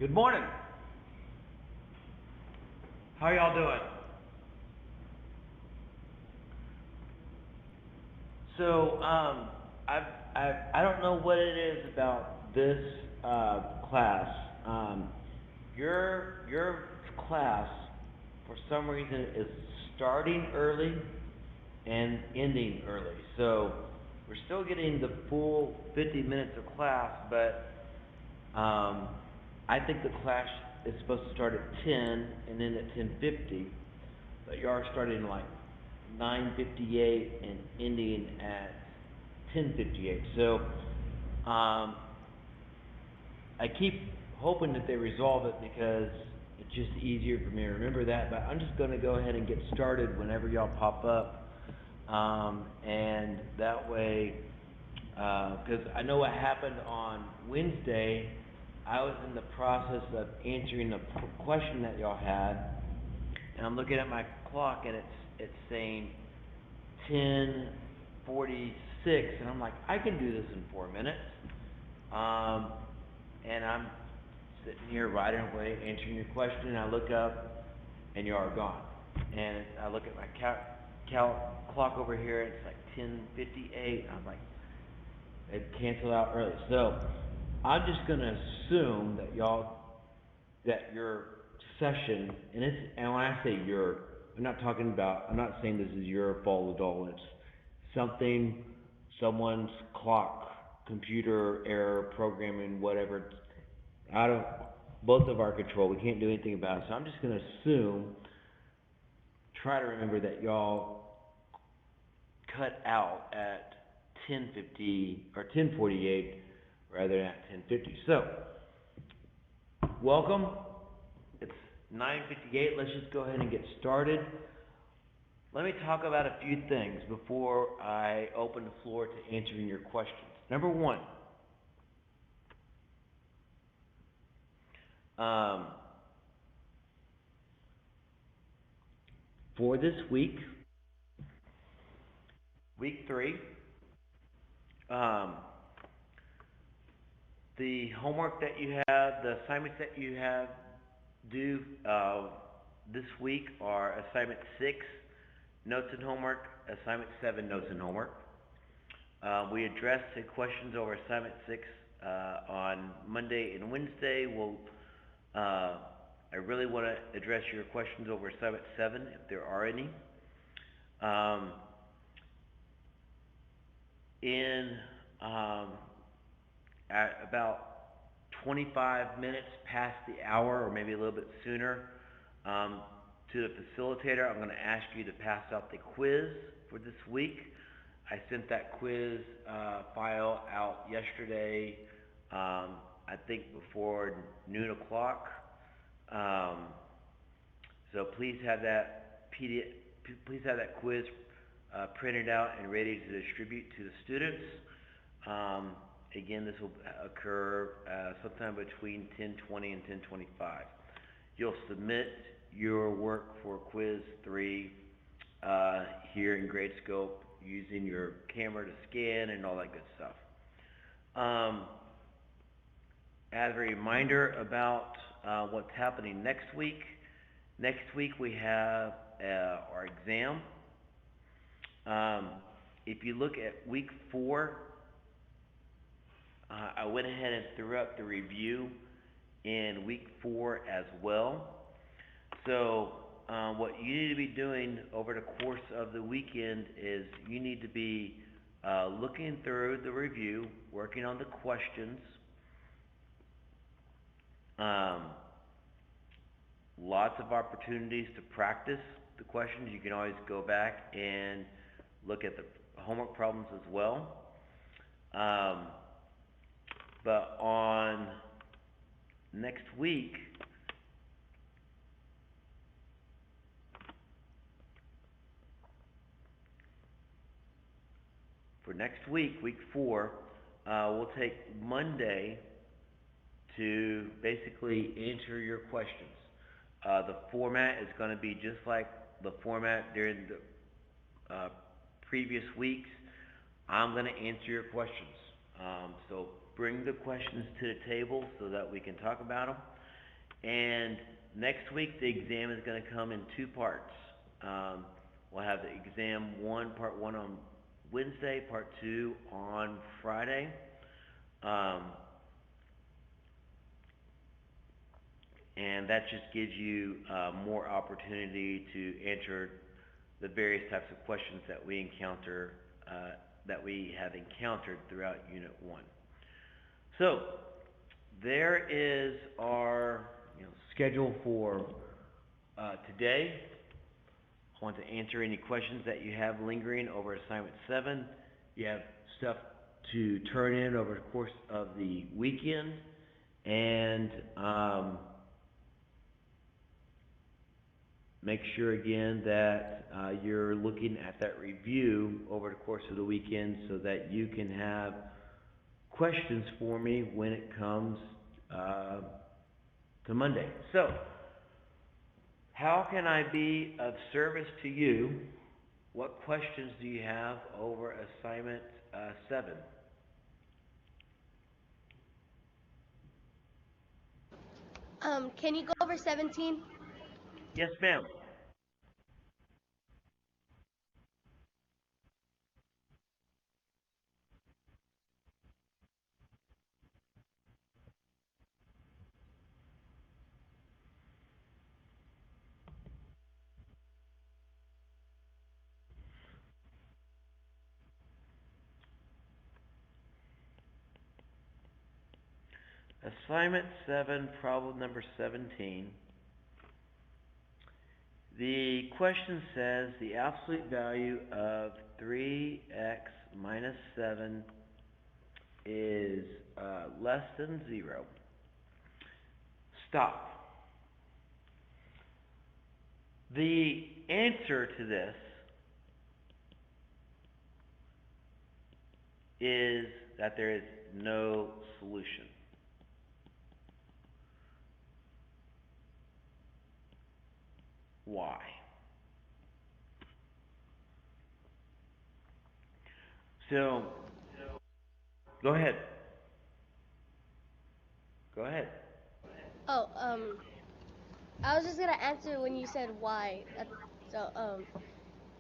Good morning. How y'all doing? So, I don't know what it is about this class. Um, your class, for some reason, is starting early and ending early. So we're still getting the full 50 minutes of class, but um, I think the class is supposed to start at 10 and end at 10:50, but you are starting like 9:58 and ending at 10:58. So um, I keep hoping that they resolve it because it's just easier for me to remember that. But I'm just going to go ahead and get started whenever y'all pop up, and that way, because I know what happened on Wednesday. I was in the process of answering the question that y'all had, and I'm looking at my clock, and it's saying 10:46, and I'm like, I can do this in 4 minutes. Um, and I'm sitting here writing away, answering your question, and I look up, and you are gone. And I look at my clock over here, and it's like 10:58. I'm like, it canceled out early. So I'm just gonna assume that your session, and when I say your, I'm not saying this is your fault at all. It's something, someone's clock, computer error, programming, whatever, out of both of our control. We can't do anything about it. So I'm just gonna assume, try to remember that y'all cut out at 10:50 or 10:48 rather than at 10:50. So welcome. It's 9:58. Let's just go ahead and get started. Let me talk about a few things before I open the floor to answering your questions. Number one, um, for this week, week 3, um, the homework that you have, the assignments that you have due this week are assignment 6, notes and homework, assignment 7, notes and homework. We addressed the questions over assignment 6 on Monday and Wednesday. I really want to address your questions over assignment 7 if there are any. Um, in at about 25 minutes past the hour, or maybe a little bit sooner, um, to the facilitator, I'm going to ask you to pass out the quiz for this week. I sent that quiz file out yesterday, I think before noon o'clock. Um, so please have that PDF, please have that quiz printed out and ready to distribute to the students. Um, Again, this will occur sometime between 10:20 and 10:25. You'll submit your work for quiz 3 here in Gradescope using your camera to scan and all that good stuff. Um, as a reminder about what's happening next week. Next week we have our exam. Um, if you look at week 4, I went ahead and threw up the review in week 4 as well. So what you need to be doing over the course of the weekend is you need to be looking through the review, working on the questions. Um, Lots of opportunities to practice the questions. You can always go back and look at the homework problems as well. Um, but on next week, for next week, week 4, we'll take Monday to basically answer your questions. The format is going to be just like the format during the previous weeks. I'm going to answer your questions. So bring the questions to the table so that we can talk about them. And next week the exam is going to come in two parts. Um, we'll have the exam one, part one on Wednesday, part two on Friday. Um, and that just gives you more opportunity to answer the various types of questions that we encounter, that we have encountered throughout Unit 1. So, there is our schedule for today. I want to answer any questions that you have lingering over Assignment 7. You have stuff to turn in over the course of the weekend. And make sure again that you're looking at that review over the course of the weekend so that you can have questions for me when it comes to Monday. So, how can I be of service to you? What questions do you have over Assignment 7? Can you go over 17? Yes, ma'am. Assignment 7, problem number 17. The question says the absolute value of 3x minus 7 is less than 0. Stop. The answer to this is that there is no solution. Why? So, go ahead. Go ahead. Oh, I was just gonna answer when you said why. So,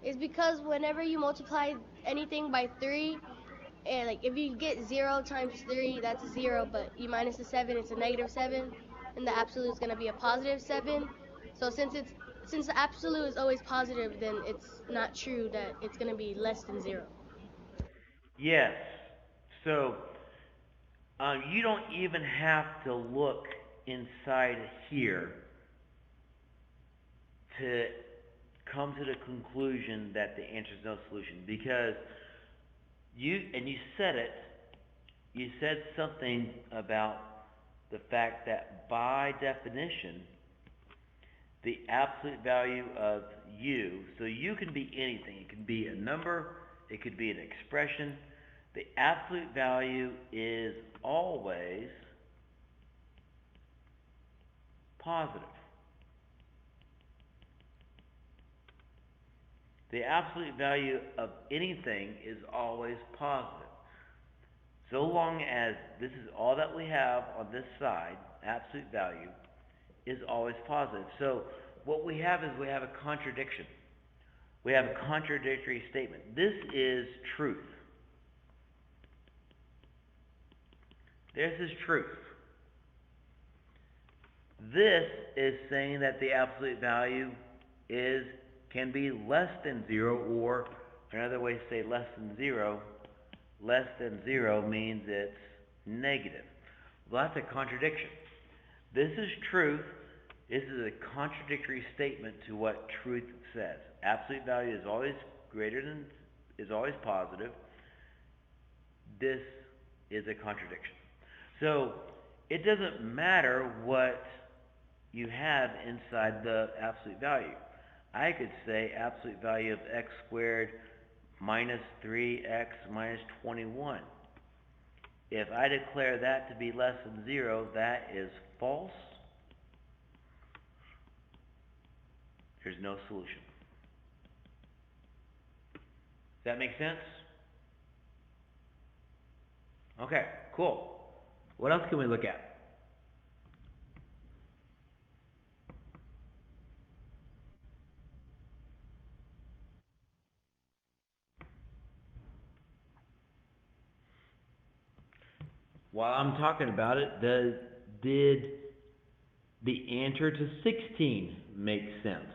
it's because whenever you multiply anything by 3, and like if you get 0 times 3, that's 0, but you minus the 7, it's a negative 7, and the absolute is gonna be a positive 7. So since the absolute is always positive, then it's not true that it's gonna be less than 0. Yes. So, you don't even have to look inside here to come to the conclusion that the answer is no solution, because you said it. You said something about the fact that by definition, the absolute value of u, so u can be anything. It can be a number, it could be an expression. The absolute value is always positive. The absolute value of anything is always positive. So long as this is all that we have on this side, absolute value is always positive. So what we have is we have a contradiction. We have a contradictory statement. This is truth. This is truth. This is saying that the absolute value can be less than 0, or another way to say less than 0. Less than 0 means it's negative. Well, that's a contradiction. This is truth. This is a contradictory statement to what truth says. Absolute value is always positive. This is a contradiction. So it doesn't matter what you have inside the absolute value. I could say absolute value of x squared minus 3x minus 21. If I declare that to be less than 0, that is false. There's no solution. Does that make sense? Okay, cool. What else can we look at? while I'm talking about it, did the answer to 16 make sense?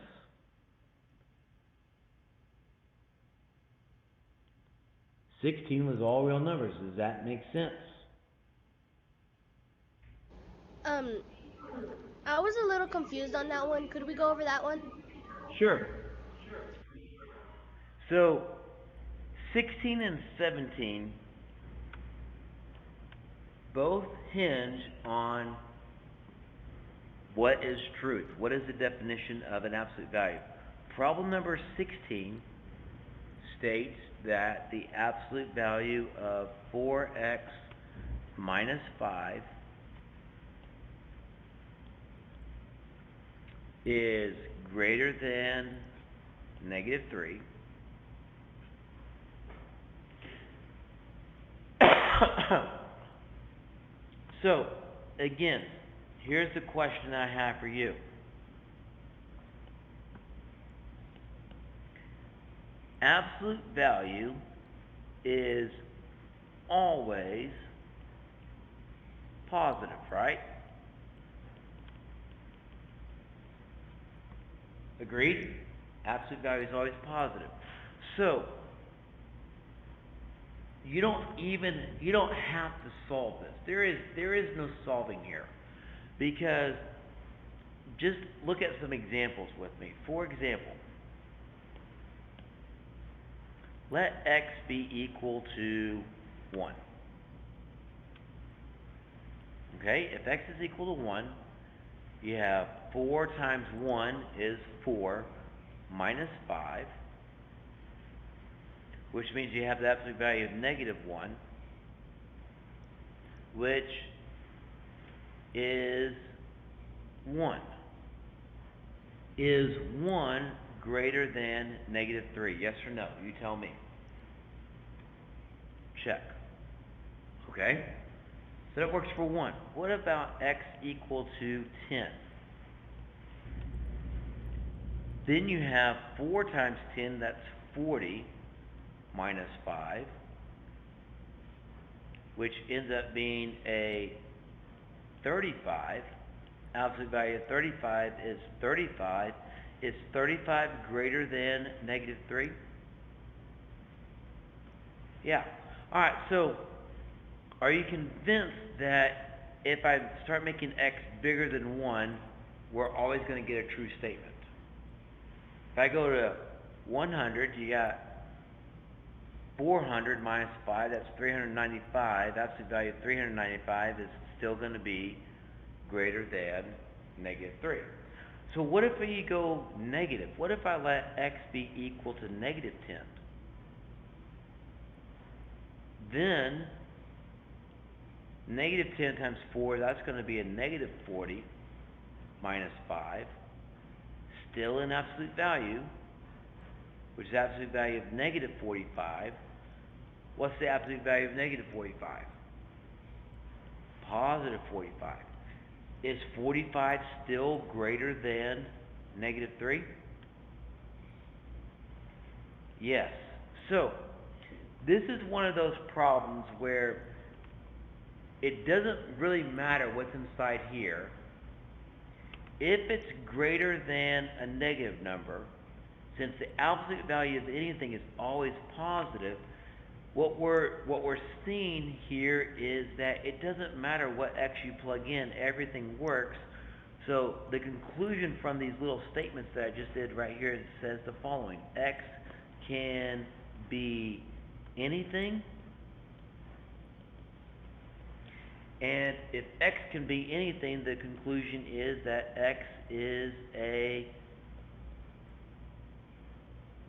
Sixteen was all real numbers. Does that make sense? Um, I was a little confused on that one. Could we go over that one? Sure. So 16 and 17 both hinge on what is truth. What is the definition of an absolute value? Problem number 16 states that the absolute value of 4x minus 5 is greater than negative 3. So, again, here's the question I have for you. Absolute value is always positive, right? Agreed? Absolute value is always positive. So, you don't have to solve this. There is no solving here. Because just look at some examples with me. For example, let x be equal to 1. Okay, if x is equal to 1, you have 4 times 1 is 4 minus 5, which means you have the absolute value of negative 1, which is 1. Is 1 greater than negative 3? Yes or no? You tell me. Check. Okay? So that works for 1. What about x equal to 10? Then you have 4 times 10, that's 40, minus 5, which ends up being a 35. Absolute value of 35 is 35. Is 35 greater than negative 3? Yeah. Alright, so are you convinced that if I start making x bigger than 1, we're always going to get a true statement? If I go to 100, you got 400 minus 5, that's 395. Absolute value of 395 is still going to be greater than negative 3. So what if we go negative? What if I let x be equal to negative 10? Then negative 10 times 4, that's going to be a negative 40 minus 5. Still an absolute value, which is absolute value of negative 45. What's the absolute value of negative 45? Positive 45. Is 45 still greater than negative 3? Yes. So, this is one of those problems where it doesn't really matter what's inside here. If it's greater than a negative number, since the absolute value of anything is always positive, what we're seeing here is that it doesn't matter what x you plug in, everything works. So the conclusion from these little statements that I just did right here says the following: x can be anything, and if x can be anything, the conclusion is that x is a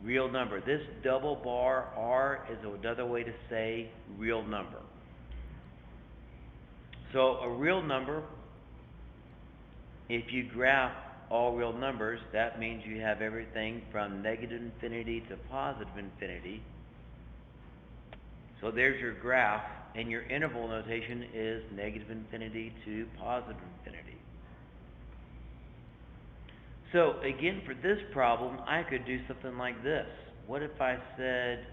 real number. This double bar R is another way to say real number. So a real number, if you graph all real numbers, that means you have everything from negative infinity to positive infinity. So there's your graph, and your interval notation is negative infinity to positive infinity. So again, for this problem, I could do something like this. What if I said,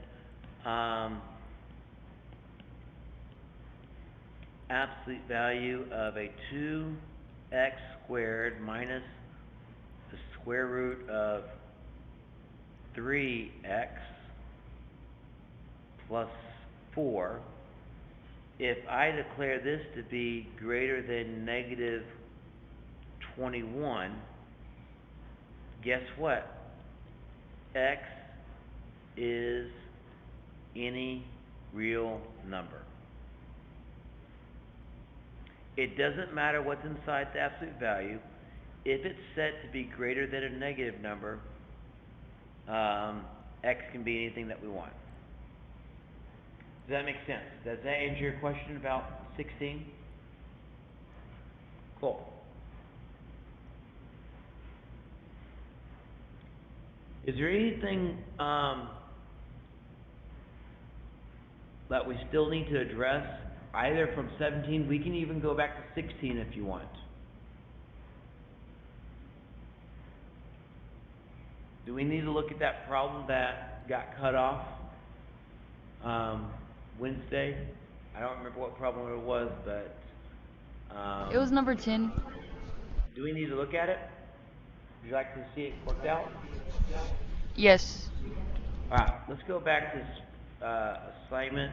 absolute value of a 2x squared minus the square root of 3x plus 4, if I declare this to be greater than negative 21, guess what? X is any real number. It doesn't matter what's inside the absolute value. If it's set to be greater than a negative number, X can be anything that we want. Does that make sense? Does that answer your question about 16? Cool. Is there anything that we still need to address, either from 17? We can even go back to 16 if you want. Do we need to look at that problem that got cut off Wednesday? I don't remember what problem it was, but It was number 10. do we need to look at it? Would you like to see it worked out? Yes. Alright, let's go back to assignment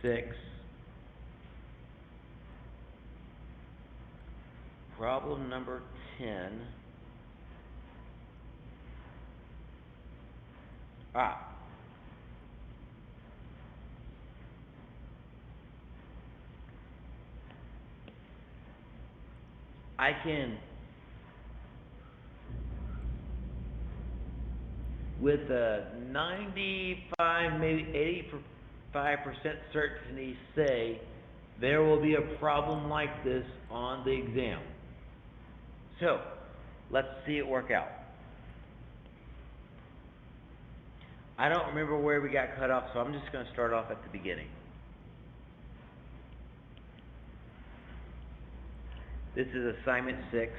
6. Problem number 10. I can, with a 95, maybe 85% certainty, say there will be a problem like this on the exam. So, let's see it work out. I don't remember where we got cut off, so I'm just going to start off at the beginning. This is assignment 6.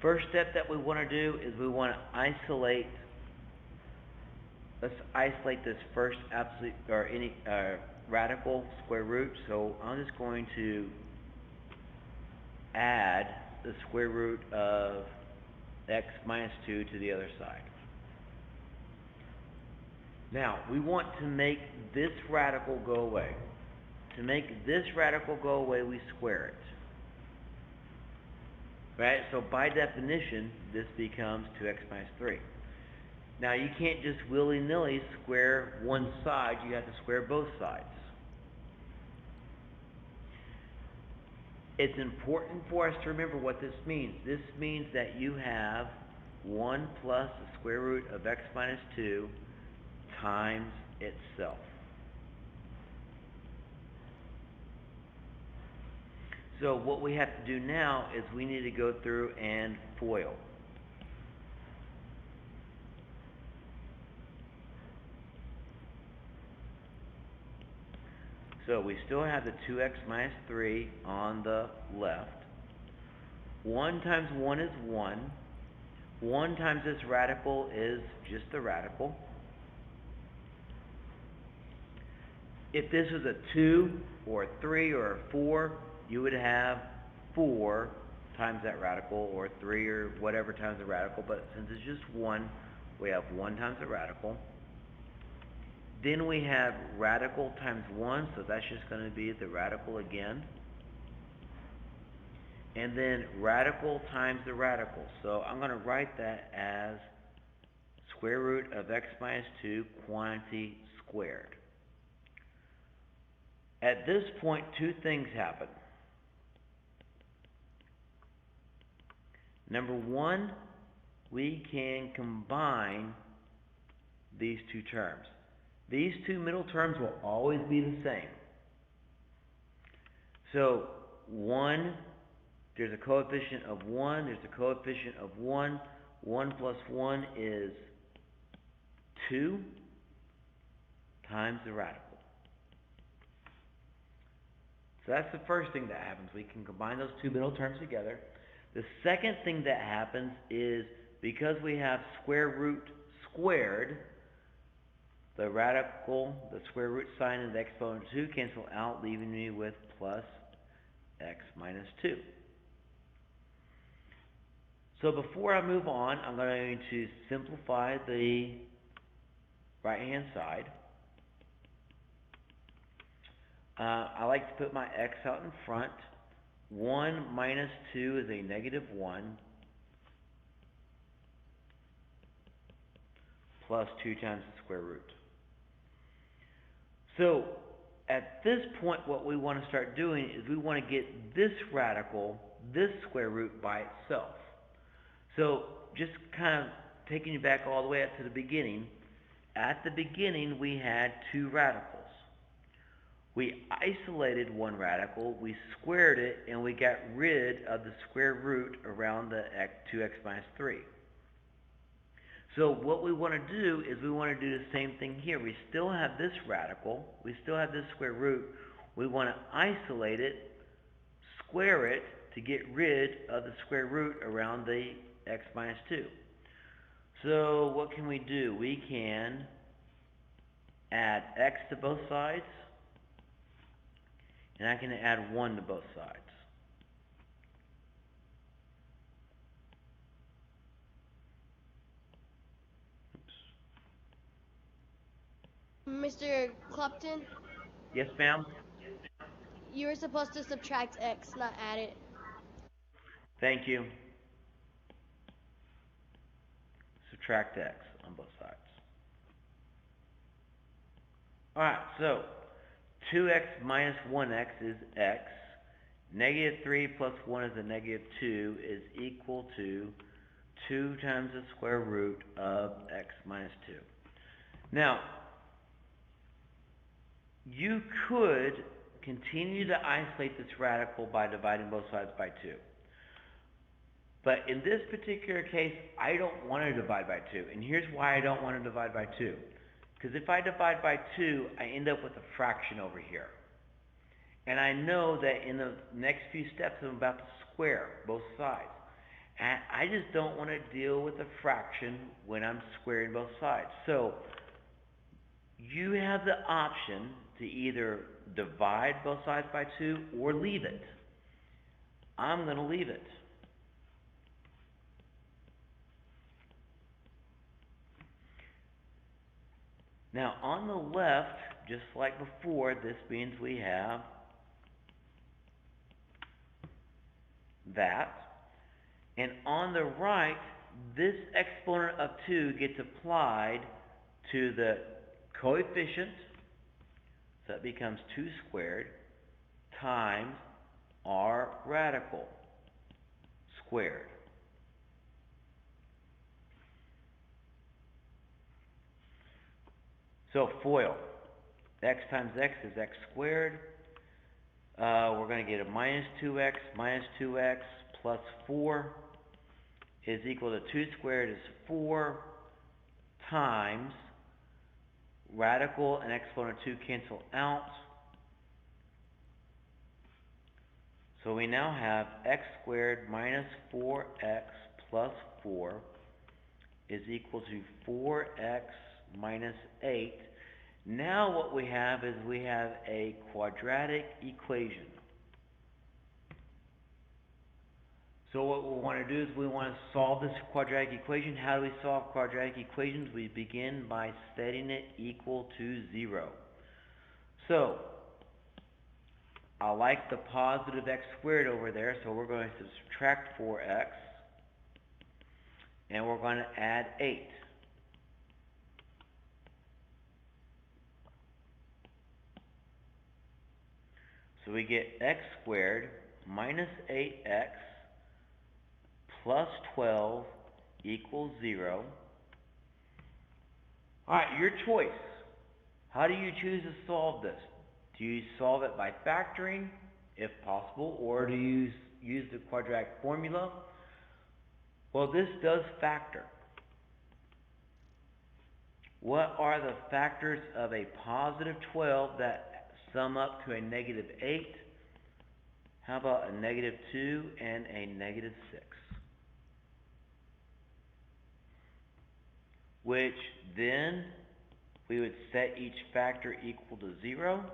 First step that we want to do is we want to isolate. Let's isolate this first absolute or any radical square root. So I'm just going to add the square root of x minus 2 to the other side. Now, we want to make this radical go away. To make this radical go away, we square it. Right? So by definition, this becomes 2x minus 3. Now, you can't just willy-nilly square one side. You have to square both sides. It's important for us to remember what this means. This means that you have 1 plus the square root of x minus 2 times itself. So what we have to do now is we need to go through and FOIL. So we still have the 2x minus 3 on the left. 1 times 1 is 1. 1 times this radical is just the radical. If this was a 2 or a 3 or a 4, you would have 4 times that radical, or 3 or whatever times the radical, but since it's just 1, we have 1 times the radical. Then we have radical times 1, so that's just going to be the radical again. And then radical times the radical. So I'm going to write that as square root of x minus 2 quantity squared. At this point, two things happen. Number one, we can combine these two terms. These two middle terms will always be the same. So 1, there's a coefficient of 1, there's a coefficient of 1. 1 plus 1 is 2 times the radical. So that's the first thing that happens. We can combine those two middle terms together. The second thing that happens is because we have square root squared, the radical, the square root sign and the exponent 2 cancel out, leaving me with plus x minus 2. So before I move on, I'm going to simplify the right-hand side. I like to put my x out in front. 1 minus 2 is a negative 1 plus 2 times the square root. So at this point, what we want to start doing is we want to get this radical, this square root by itself. So just kind of taking you back all the way up to the beginning. At the beginning, we had two radicals. We isolated one radical, we squared it, and we got rid of the square root around the 2x minus 3. So what we want to do is we want to do the same thing here. We still have this radical, we still have this square root. We want to isolate it, square it to get rid of the square root around the x minus 2. So what can we do? We can add x to both sides, and I can add 1 to both sides. Mr. Clopton, Yes, ma'am? you were supposed to subtract x, not add it. Thank you. Subtract x on both sides. Alright, so 2x minus 1x is x. Negative 3 plus 1 is a negative 2 is equal to 2 times the square root of x minus 2. Now, you could continue to isolate this radical by dividing both sides by 2. But in this particular case, I don't want to divide by 2. And here's why I don't want to divide by 2. Because if I divide by 2, I end up with a fraction over here. And I know that in the next few steps, I'm about to square both sides. And I just don't want to deal with a fraction when I'm squaring both sides. So you have the option to either divide both sides by 2 or leave it. I'm going to leave it. Now on the left, just like before, this means we have that. And on the right, this exponent of 2 gets applied to the coefficient. So that becomes 2 squared times our radical squared. So FOIL, x times x is x squared. We're going to get a minus 2x plus 4 is equal to 2 squared is 4 times radical and exponent 2 cancel out. So we now have x squared minus 4x plus 4 is equal to 4x minus 8. Now what we have is we have a quadratic equation. So what we want to do is we want to solve this quadratic equation. How do we solve quadratic equations? We begin by setting it equal to 0. So I like the positive x squared over there, so we're going to subtract 4x, and we're going to add 8. So we get x squared minus 8x plus 12 equals 0. Alright, your choice. How do you choose to solve this? Do you solve it by factoring, if possible, or do you use the quadratic formula? Well, this does factor. What are the factors of a positive 12 that sum up to a negative 8? How about a negative 2 and a negative 6? which then we would set each factor equal to 0.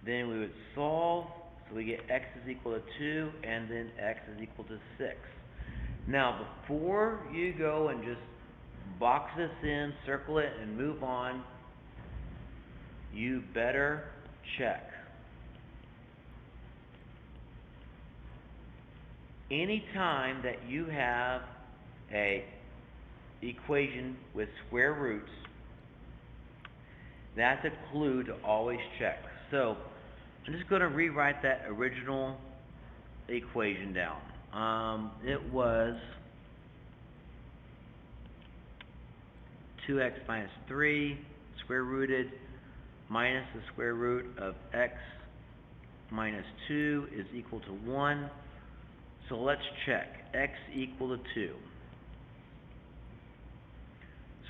Then we would solve, so we get x is equal to 2, and then x is equal to 6. Now, before you go and just box this in, circle it, and move on, you better check. Anytime that you have a equation with square roots, that's a clue to always check. So, I'm just going to rewrite that original equation down. It was 2x minus 3 square rooted minus the square root of x minus 2 is equal to 1. So let's check. X equal to 2.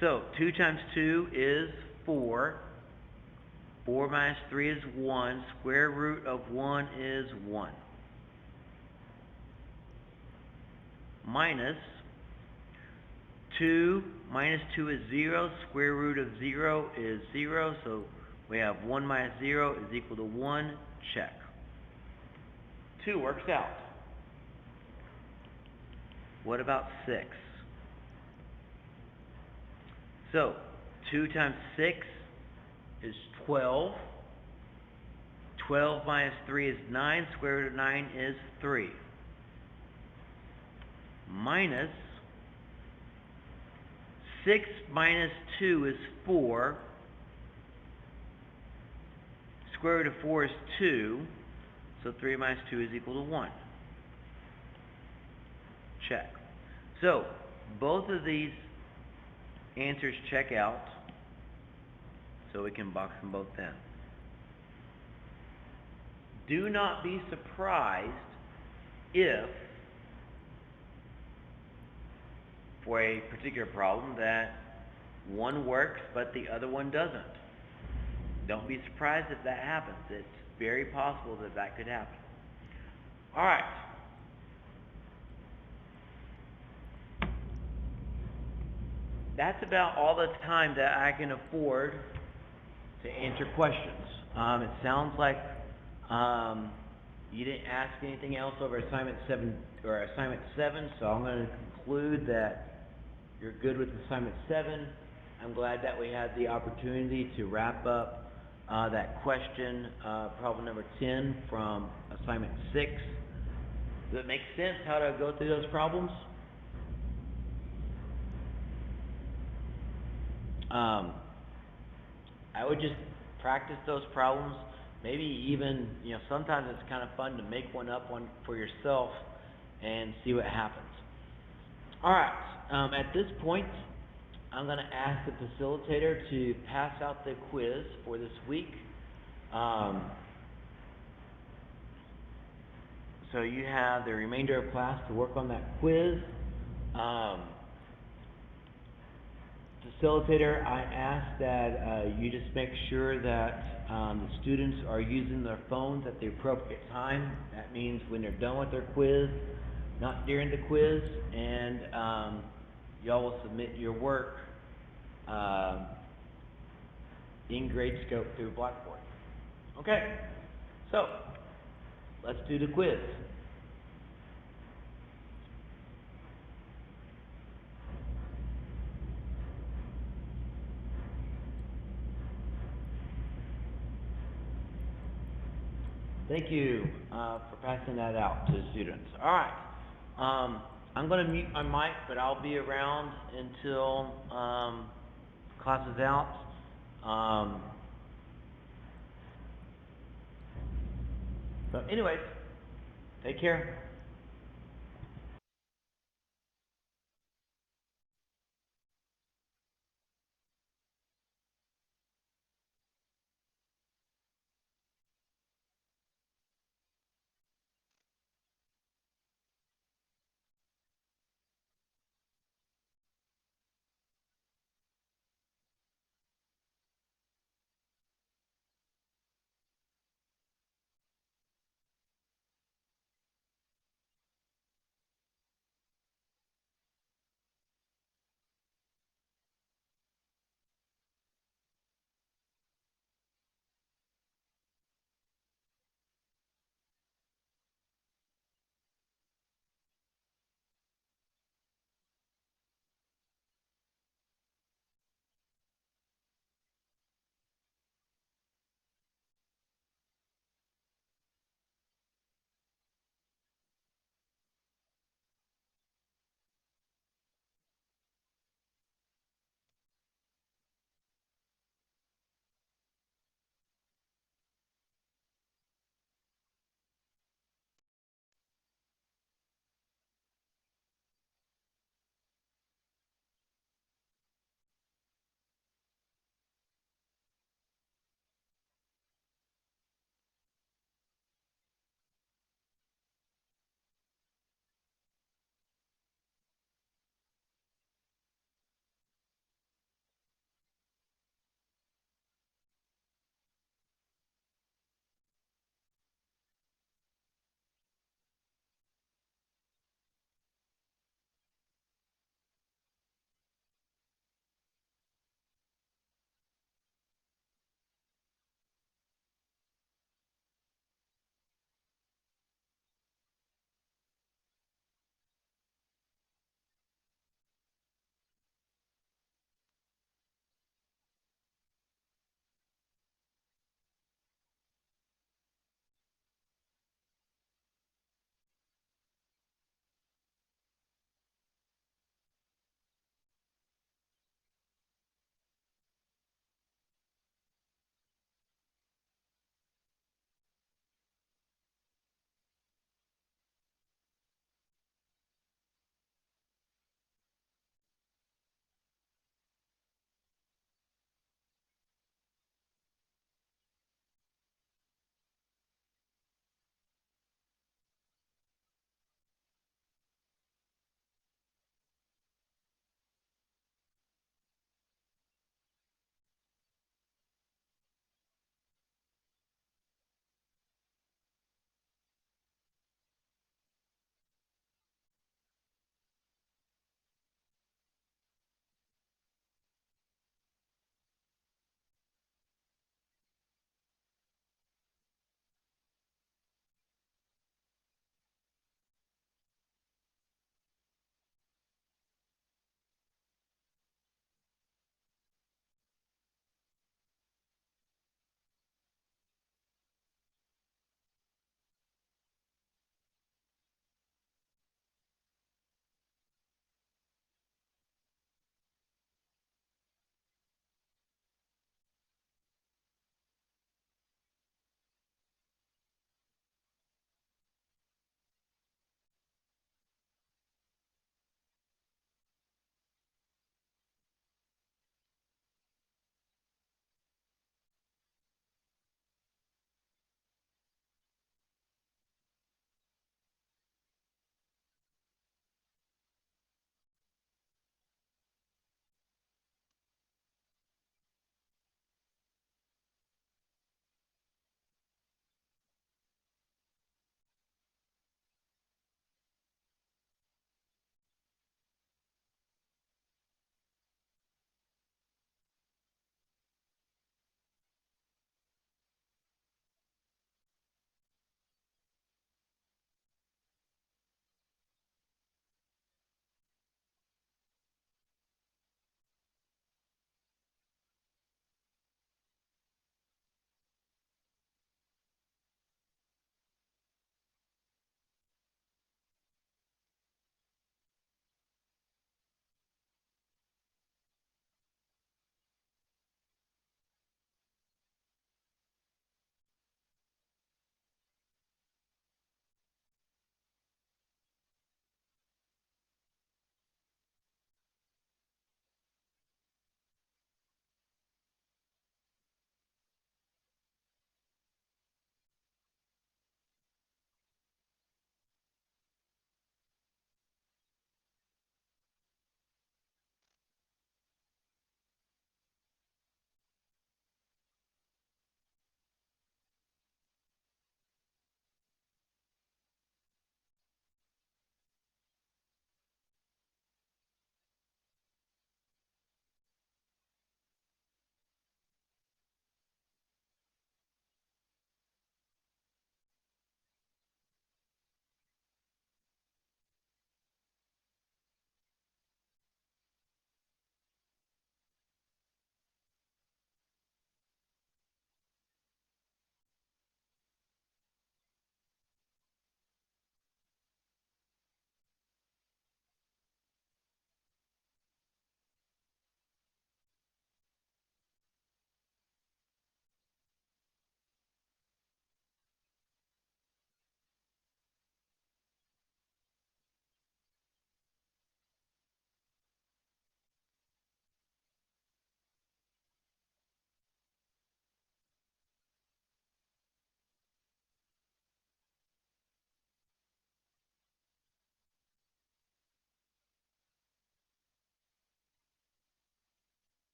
So 2 times 2 is 4. 4 minus 3 is 1. Square root of 1 is 1. Minus 2 minus 2 is 0. Square root of 0 is 0. So we have 1 minus 0 is equal to 1. Check. 2 works out. What about 6? So 2 times 6 is 12. 12 minus 3 is 9. Square root of 9 is 3. Minus 6 minus 2 is 4. Square root of 4 is 2. So 3 minus 2 is equal to 1. Check. So both of these answers check out. So we can box them both in. Do not be surprised if, for a particular problem, that one works but the other one doesn't. Don't be surprised if that happens. It's very possible that that could happen. All right. That's about all the time that I can afford to answer questions. It sounds like you didn't ask anything else over assignment 7, so I'm going to conclude that you're good with assignment 7. I'm glad that we had the opportunity to wrap up that question, problem number 10 from assignment 6. Does it make sense how to go through those problems? I would just practice those problems. Maybe even, sometimes it's kind of fun to make one up for yourself and see what happens. All right. At this point, I'm going to ask the facilitator to pass out the quiz for this week. So you have the remainder of class to work on that quiz. Facilitator, I ask that you just make sure that the students are using their phones at the appropriate time. That means when they're done with their quiz, not during the quiz, and y'all will submit your work in Gradescope through Blackboard. Okay, so let's do the quiz. Thank you for passing that out to the students. All right. I'm going to mute my mic, but I'll be around until class is out. But anyways, take care.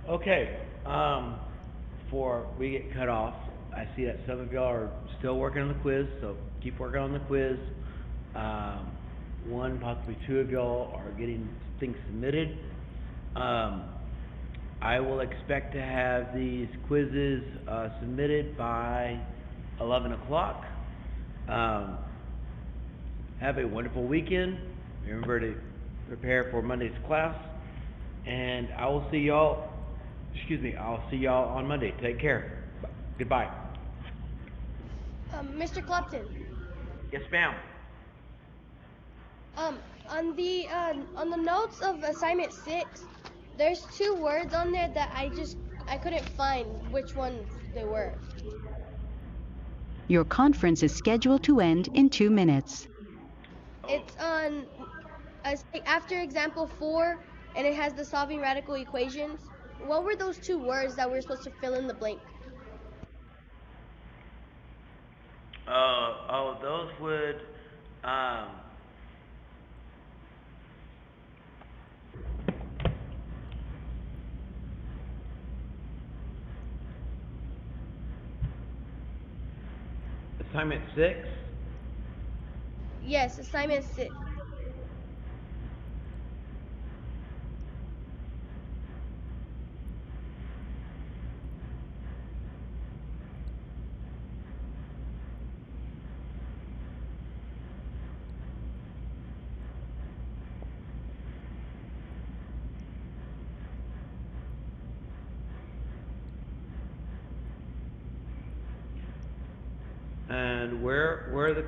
Okay, before we get cut off, I see that some of y'all are still working on the quiz, so keep working on the quiz. Um, one, possibly two of y'all are getting things submitted. Um, I will expect to have these quizzes, submitted by 11 o'clock. Um, have a wonderful weekend. Remember to prepare for Monday's class. And I will see y'all, I'll see y'all on Monday. Take care. Goodbye. Mr. Clopton. Yes, ma'am. Um, on the notes of assignment 6, there's 2 words on there that I couldn't find which ones they were. Your conference is scheduled to end in 2 minutes. It's on after example 4, and it has the solving radical equations. What were those 2 words that we're supposed to fill in the blank? Those would, assignment 6. Yes, assignment 6. And where are the